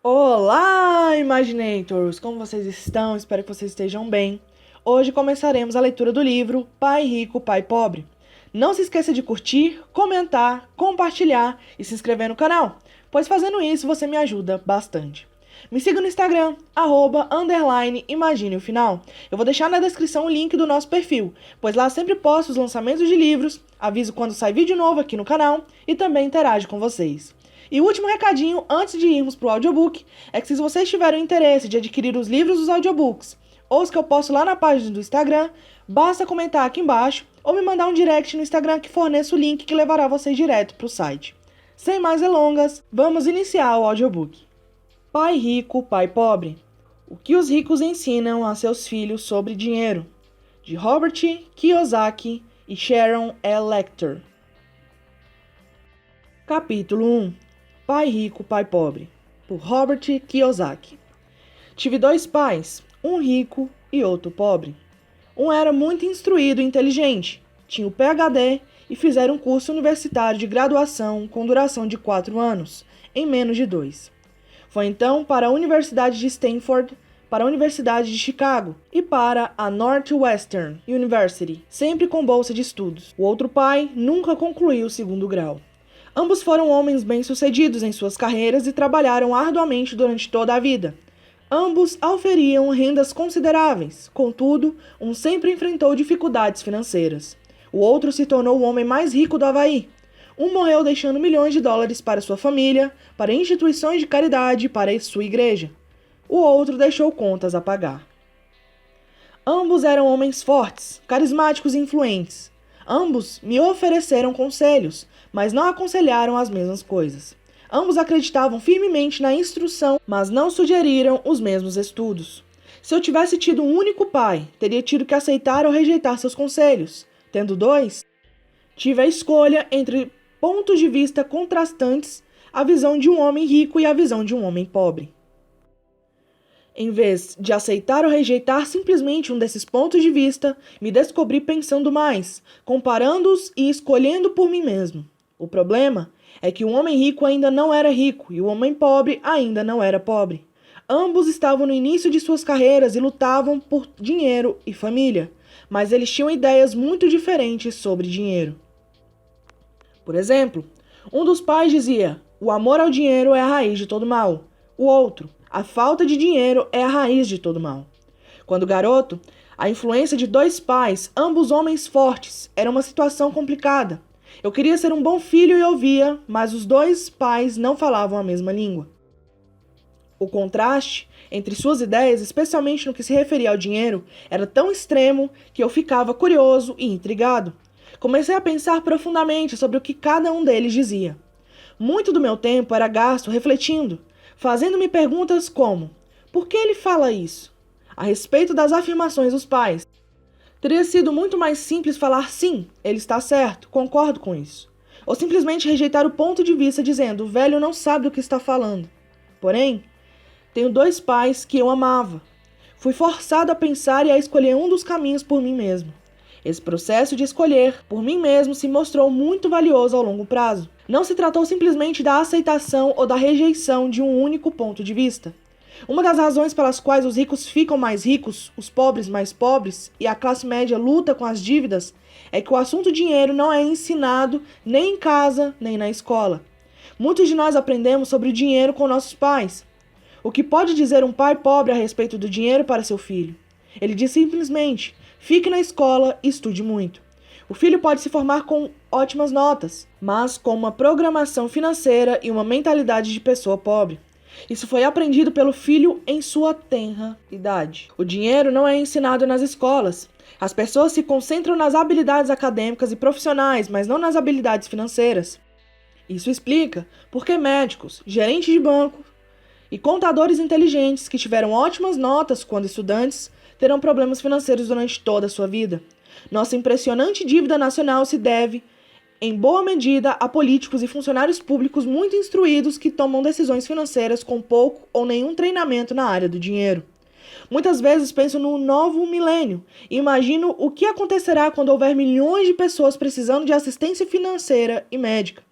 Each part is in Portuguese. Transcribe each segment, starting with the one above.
Olá, Imaginators! Como vocês estão? Espero que vocês estejam bem. Hoje começaremos a leitura do livro Pai Rico, Pai Pobre. Não se esqueça de curtir, comentar, compartilhar e se inscrever no canal, pois fazendo isso você me ajuda bastante. Me siga no Instagram, @_imagine o final. Eu vou deixar na descrição o link do nosso perfil, pois lá sempre posto os lançamentos de livros, aviso quando sai vídeo novo aqui no canal e também interajo com vocês. E o último recadinho, antes de irmos para o audiobook, é que se vocês tiverem interesse de adquirir os livros dos audiobooks, ou os que eu posto lá na página do Instagram, basta comentar aqui embaixo ou me mandar um direct no Instagram que forneça o link que levará vocês direto para o site. Sem mais delongas, vamos iniciar o audiobook. Pai Rico, Pai Pobre. O que os ricos ensinam a seus filhos sobre dinheiro, de Robert Kiyosaki e Sharon L. Lecter. Capítulo 1. Pai Rico, Pai Pobre, por Robert Kiyosaki. Tive dois pais, um rico e outro pobre. Um era muito instruído e inteligente, tinha o PhD e fizeram um curso universitário de graduação com duração de 4 anos, em menos de 2. Foi então para a Universidade de Stanford, para a Universidade de Chicago e para a Northwestern University, sempre com bolsa de estudos. O outro pai nunca concluiu o segundo grau. Ambos foram homens bem-sucedidos em suas carreiras e trabalharam arduamente durante toda a vida. Ambos auferiam rendas consideráveis, contudo, um sempre enfrentou dificuldades financeiras. O outro se tornou o homem mais rico do Havaí. Um morreu deixando milhões de dólares para sua família, para instituições de caridade e para sua igreja. O outro deixou contas a pagar. Ambos eram homens fortes, carismáticos e influentes. Ambos me ofereceram conselhos, mas não aconselharam as mesmas coisas. Ambos acreditavam firmemente na instrução, mas não sugeriram os mesmos estudos. Se eu tivesse tido um único pai, teria tido que aceitar ou rejeitar seus conselhos. Tendo dois, tive a escolha entre pontos de vista contrastantes, a visão de um homem rico e a visão de um homem pobre. Em vez de aceitar ou rejeitar simplesmente um desses pontos de vista, me descobri pensando mais, comparando-os e escolhendo por mim mesmo. O problema é que o homem rico ainda não era rico e o homem pobre ainda não era pobre. Ambos estavam no início de suas carreiras e lutavam por dinheiro e família, mas eles tinham ideias muito diferentes sobre dinheiro. Por exemplo, um dos pais dizia: o amor ao dinheiro é a raiz de todo mal. O outro: a falta de dinheiro é a raiz de todo mal. Quando garoto, a influência de dois pais, ambos homens fortes, era uma situação complicada. Eu queria ser um bom filho e ouvia, mas os dois pais não falavam a mesma língua. O contraste entre suas ideias, especialmente no que se referia ao dinheiro, era tão extremo que eu ficava curioso e intrigado. Comecei a pensar profundamente sobre o que cada um deles dizia. Muito do meu tempo era gasto refletindo, fazendo-me perguntas como: por que ele fala isso? A respeito das afirmações dos pais. Teria sido muito mais simples falar sim, ele está certo, concordo com isso. Ou simplesmente rejeitar o ponto de vista dizendo: o velho não sabe do que está falando. Porém, tenho dois pais que eu amava. Fui forçado a pensar e a escolher um dos caminhos por mim mesmo. Esse processo de escolher por mim mesmo se mostrou muito valioso ao longo prazo. Não se tratou simplesmente da aceitação ou da rejeição de um único ponto de vista. Uma das razões pelas quais os ricos ficam mais ricos, os pobres mais pobres e a classe média luta com as dívidas é que o assunto dinheiro não é ensinado nem em casa nem na escola. Muitos de nós aprendemos sobre o dinheiro com nossos pais. O que pode dizer um pai pobre a respeito do dinheiro para seu filho? Ele diz simplesmente: fique na escola e estude muito. O filho pode se formar com ótimas notas, mas com uma programação financeira e uma mentalidade de pessoa pobre. Isso foi aprendido pelo filho em sua tenra idade. O dinheiro não é ensinado nas escolas. As pessoas se concentram nas habilidades acadêmicas e profissionais, mas não nas habilidades financeiras. Isso explica por que médicos, gerentes de banco e contadores inteligentes que tiveram ótimas notas quando estudantes terão problemas financeiros durante toda a sua vida. Nossa impressionante dívida nacional se deve, em boa medida, a políticos e funcionários públicos muito instruídos que tomam decisões financeiras com pouco ou nenhum treinamento na área do dinheiro. Muitas vezes penso no novo milênio e imagino o que acontecerá quando houver milhões de pessoas precisando de assistência financeira e médica.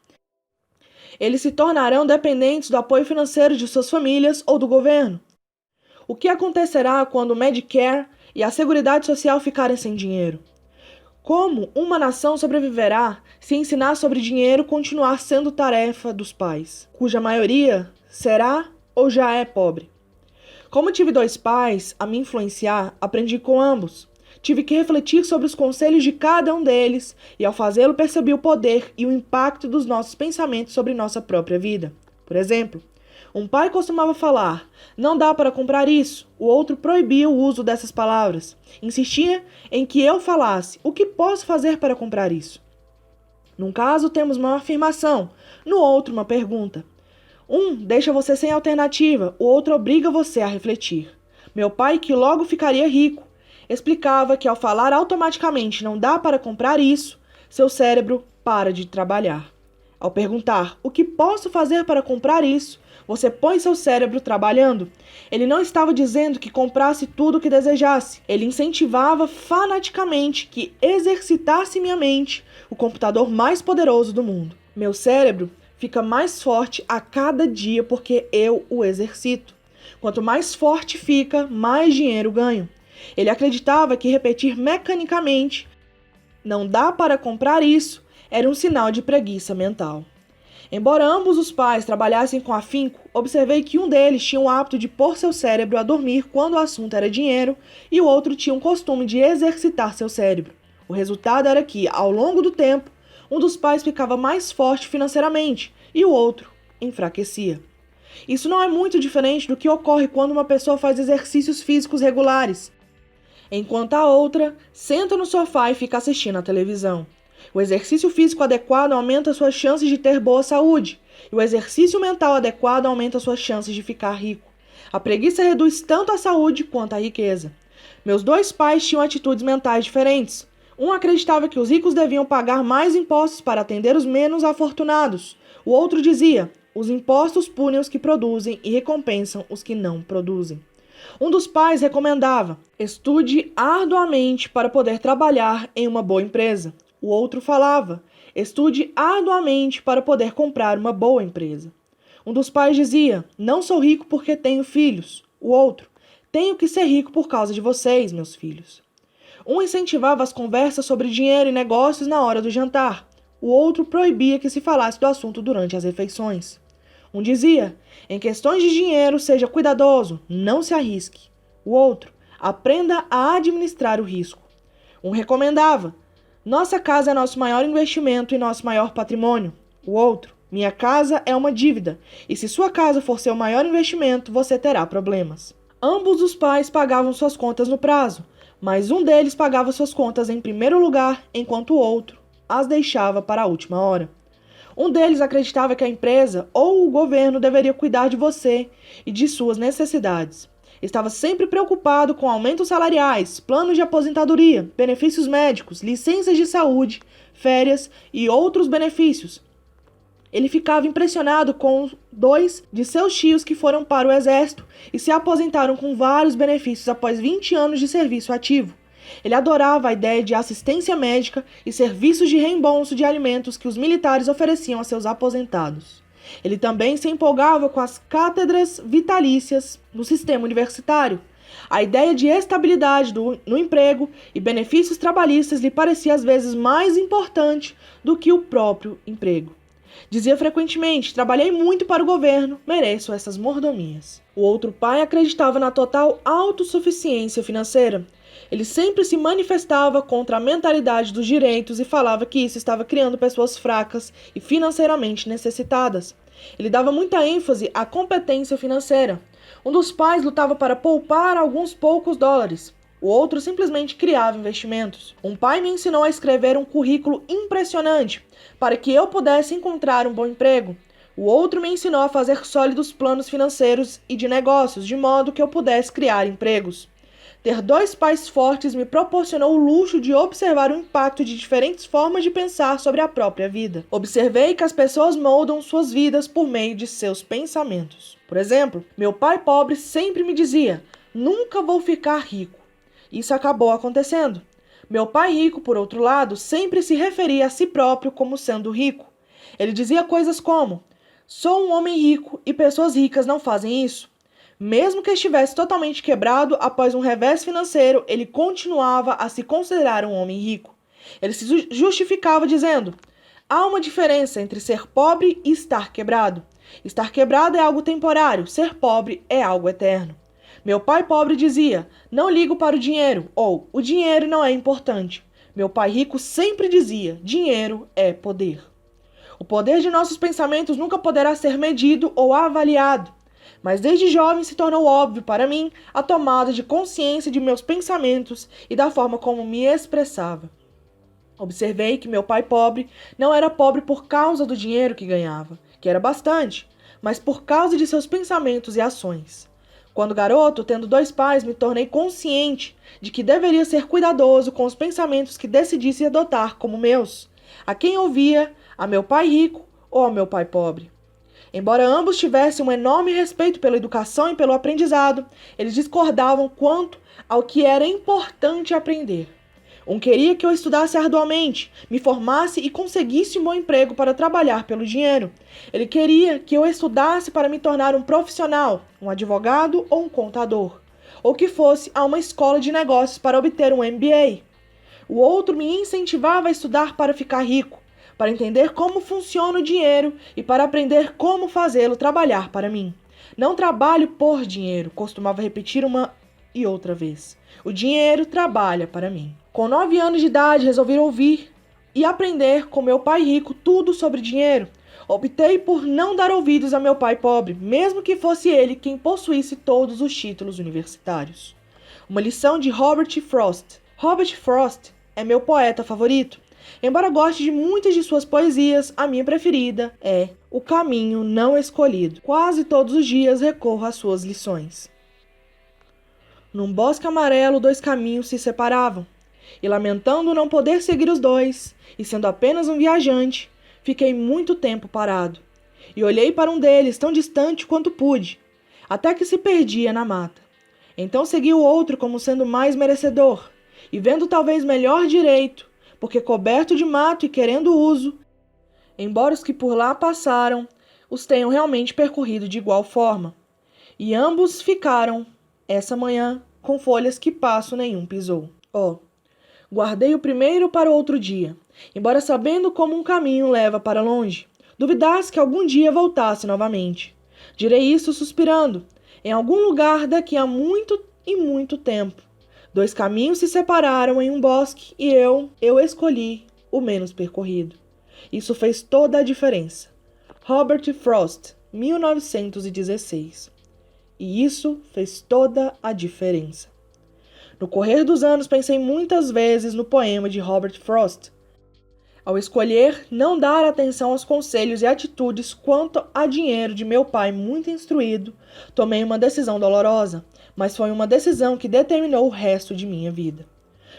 Eles se tornarão dependentes do apoio financeiro de suas famílias ou do governo. O que acontecerá quando o Medicare e a Seguridade Social ficarem sem dinheiro? Como uma nação sobreviverá se ensinar sobre dinheiro continuar sendo tarefa dos pais, cuja maioria será ou já é pobre? Como tive 2 pais a me influenciar, aprendi com ambos. Tive que refletir sobre os conselhos de cada um deles e, ao fazê-lo, percebi o poder e o impacto dos nossos pensamentos sobre nossa própria vida. Por exemplo, um pai costumava falar: "Não dá para comprar isso." O outro proibia o uso dessas palavras. Insistia em que eu falasse: "O que posso fazer para comprar isso?" Num caso, temos uma afirmação, no outro, uma pergunta. Um deixa você sem alternativa, o outro obriga você a refletir. Meu pai, que logo ficaria rico, explicava que ao falar automaticamente "não dá para comprar isso", seu cérebro para de trabalhar. Ao perguntar "o que posso fazer para comprar isso?", você põe seu cérebro trabalhando. Ele não estava dizendo que comprasse tudo o que desejasse. Ele incentivava fanaticamente que exercitasse minha mente, o computador mais poderoso do mundo. Meu cérebro fica mais forte a cada dia porque eu o exercito. Quanto mais forte fica, mais dinheiro ganho. Ele acreditava que repetir mecanicamente "não dá para comprar isso" era um sinal de preguiça mental. Embora ambos os pais trabalhassem com afinco, observei que um deles tinha o hábito de pôr seu cérebro a dormir quando o assunto era dinheiro e o outro tinha o costume de exercitar seu cérebro. O resultado era que, ao longo do tempo, um dos pais ficava mais forte financeiramente e o outro enfraquecia. Isso não é muito diferente do que ocorre quando uma pessoa faz exercícios físicos regulares, enquanto a outra senta no sofá e fica assistindo à televisão. O exercício físico adequado aumenta suas chances de ter boa saúde, e o exercício mental adequado aumenta suas chances de ficar rico. A preguiça reduz tanto a saúde quanto a riqueza. Meus 2 pais tinham atitudes mentais diferentes. Um acreditava que os ricos deviam pagar mais impostos para atender os menos afortunados. O outro dizia: "Os impostos punem os que produzem e recompensam os que não produzem." Um dos pais recomendava: "Estude arduamente para poder trabalhar em uma boa empresa." O outro falava: "Estude arduamente para poder comprar uma boa empresa." Um dos pais dizia: "Não sou rico porque tenho filhos." O outro: "Tenho que ser rico por causa de vocês, meus filhos." Um incentivava as conversas sobre dinheiro e negócios na hora do jantar. O outro proibia que se falasse do assunto durante as refeições. Um dizia: "Em questões de dinheiro, seja cuidadoso, não se arrisque." O outro: "Aprenda a administrar o risco." Um recomendava: "Nossa casa é nosso maior investimento e nosso maior patrimônio." O outro: "Minha casa é uma dívida, e se sua casa for seu maior investimento, você terá problemas." Ambos os pais pagavam suas contas no prazo, mas um deles pagava suas contas em primeiro lugar, enquanto o outro as deixava para a última hora. Um deles acreditava que a empresa ou o governo deveria cuidar de você e de suas necessidades. Estava sempre preocupado com aumentos salariais, planos de aposentadoria, benefícios médicos, licenças de saúde, férias e outros benefícios. Ele ficava impressionado com 2 de seus tios que foram para o exército e se aposentaram com vários benefícios após 20 anos de serviço ativo. Ele adorava a ideia de assistência médica e serviços de reembolso de alimentos que os militares ofereciam a seus aposentados. Ele também se empolgava com as cátedras vitalícias no sistema universitário. A ideia de estabilidade no emprego e benefícios trabalhistas lhe parecia às vezes mais importante do que o próprio emprego. Dizia frequentemente: "Trabalhei muito para o governo, mereço essas mordomias." O outro pai acreditava na total autossuficiência financeira. Ele sempre se manifestava contra a mentalidade dos direitos e falava que isso estava criando pessoas fracas e financeiramente necessitadas. Ele dava muita ênfase à competência financeira. Um dos pais lutava para poupar alguns poucos dólares. O outro simplesmente criava investimentos. Um pai me ensinou a escrever um currículo impressionante para que eu pudesse encontrar um bom emprego. O outro me ensinou a fazer sólidos planos financeiros e de negócios, de modo que eu pudesse criar empregos. Ter 2 pais fortes me proporcionou o luxo de observar o impacto de diferentes formas de pensar sobre a própria vida. Observei que as pessoas moldam suas vidas por meio de seus pensamentos. Por exemplo, meu pai pobre sempre me dizia: "Nunca vou ficar rico." Isso acabou acontecendo. Meu pai rico, por outro lado, sempre se referia a si próprio como sendo rico. Ele dizia coisas como: Sou um homem rico e pessoas ricas não fazem isso. Mesmo que estivesse totalmente quebrado após um revés financeiro, ele continuava a se considerar um homem rico. Ele se justificava dizendo: há uma diferença entre ser pobre e estar quebrado. Estar quebrado é algo temporário, ser pobre é algo eterno. Meu pai pobre dizia: não ligo para o dinheiro, ou o dinheiro não é importante. Meu pai rico sempre dizia: dinheiro é poder. O poder de nossos pensamentos nunca poderá ser medido ou avaliado. Mas desde jovem se tornou óbvio para mim a tomada de consciência de meus pensamentos e da forma como me expressava. Observei que meu pai pobre não era pobre por causa do dinheiro que ganhava, que era bastante, mas por causa de seus pensamentos e ações. Quando garoto, tendo 2 pais, me tornei consciente de que deveria ser cuidadoso com os pensamentos que decidisse adotar como meus, a quem ouvia, a meu pai rico ou a meu pai pobre. Embora ambos tivessem um enorme respeito pela educação e pelo aprendizado, eles discordavam quanto ao que era importante aprender. Um queria que eu estudasse arduamente, me formasse e conseguisse um bom emprego para trabalhar pelo dinheiro. Ele queria que eu estudasse para me tornar um profissional, um advogado ou um contador, ou que fosse a uma escola de negócios para obter um MBA. O outro me incentivava a estudar para ficar rico, para entender como funciona o dinheiro e para aprender como fazê-lo trabalhar para mim. Não trabalho por dinheiro, costumava repetir uma e outra vez. O dinheiro trabalha para mim. Com 9 anos de idade, resolvi ouvir e aprender com meu pai rico tudo sobre dinheiro. Optei por não dar ouvidos a meu pai pobre, mesmo que fosse ele quem possuísse todos os títulos universitários. Uma lição de Robert Frost. Robert Frost é meu poeta favorito. Embora goste de muitas de suas poesias, a minha preferida é O Caminho Não Escolhido. Quase todos os dias recorro às suas lições. Num bosque amarelo, 2 caminhos se separavam, e lamentando não poder seguir os 2, e sendo apenas um viajante, fiquei muito tempo parado, e olhei para um deles tão distante quanto pude, até que se perdia na mata. Então segui o outro como sendo mais merecedor, e vendo talvez melhor direito, porque coberto de mato e querendo uso, embora os que por lá passaram os tenham realmente percorrido de igual forma. E ambos ficaram, essa manhã, com folhas que passo nenhum pisou. Guardei o primeiro para outro dia, embora sabendo como um caminho leva para longe, duvidasse que algum dia voltasse novamente. Direi isso suspirando, em algum lugar daqui a muito e muito tempo. 2 caminhos se separaram em um bosque e eu escolhi o menos percorrido. Isso fez toda a diferença. Robert Frost, 1916. E isso fez toda a diferença. No correr dos anos pensei muitas vezes no poema de Robert Frost. Ao escolher não dar atenção aos conselhos e atitudes quanto a dinheiro de meu pai muito instruído, tomei uma decisão dolorosa, mas foi uma decisão que determinou o resto de minha vida.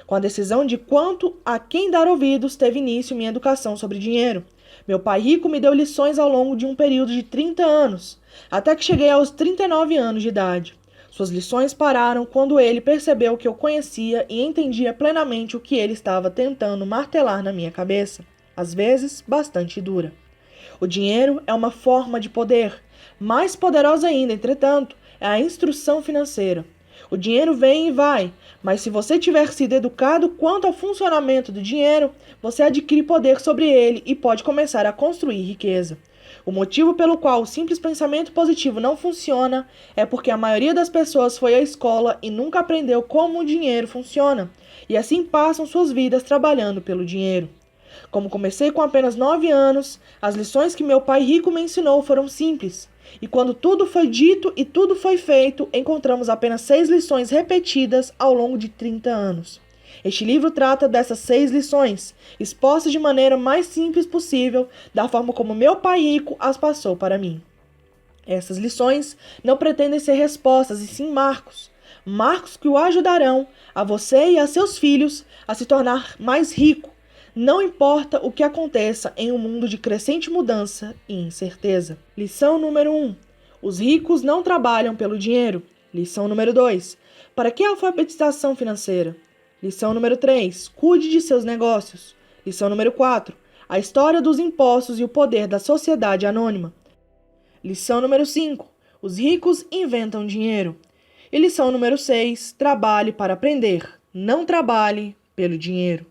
Com a decisão de quanto a quem dar ouvidos teve início minha educação sobre dinheiro. Meu pai rico me deu lições ao longo de um período de 30 anos, até que cheguei aos 39 anos de idade. Suas lições pararam quando ele percebeu que eu conhecia e entendia plenamente o que ele estava tentando martelar na minha cabeça, às vezes bastante dura. O dinheiro é uma forma de poder. Mais poderosa ainda, entretanto, é a instrução financeira. O dinheiro vem e vai, mas se você tiver sido educado quanto ao funcionamento do dinheiro, você adquire poder sobre ele e pode começar a construir riqueza. O motivo pelo qual o simples pensamento positivo não funciona é porque a maioria das pessoas foi à escola e nunca aprendeu como o dinheiro funciona, e assim passam suas vidas trabalhando pelo dinheiro. Como comecei com apenas 9 anos, as lições que meu pai rico me ensinou foram simples. E quando tudo foi dito e tudo foi feito, encontramos apenas 6 lições repetidas ao longo de 30 anos. Este livro trata dessas 6 lições, expostas de maneira mais simples possível, da forma como meu pai rico as passou para mim. Essas lições não pretendem ser respostas, e sim marcos. Marcos que o ajudarão, a você e a seus filhos, a se tornar mais rico. Não importa o que aconteça em um mundo de crescente mudança e incerteza. Lição número 1. Os ricos não trabalham pelo dinheiro. Lição número 2. Para que a alfabetização financeira? Lição número 3. Cuide de seus negócios. Lição número 4. A história dos impostos e o poder da sociedade anônima. Lição número 5. Os ricos inventam dinheiro. E lição número 6. Trabalhe para aprender, não trabalhe pelo dinheiro.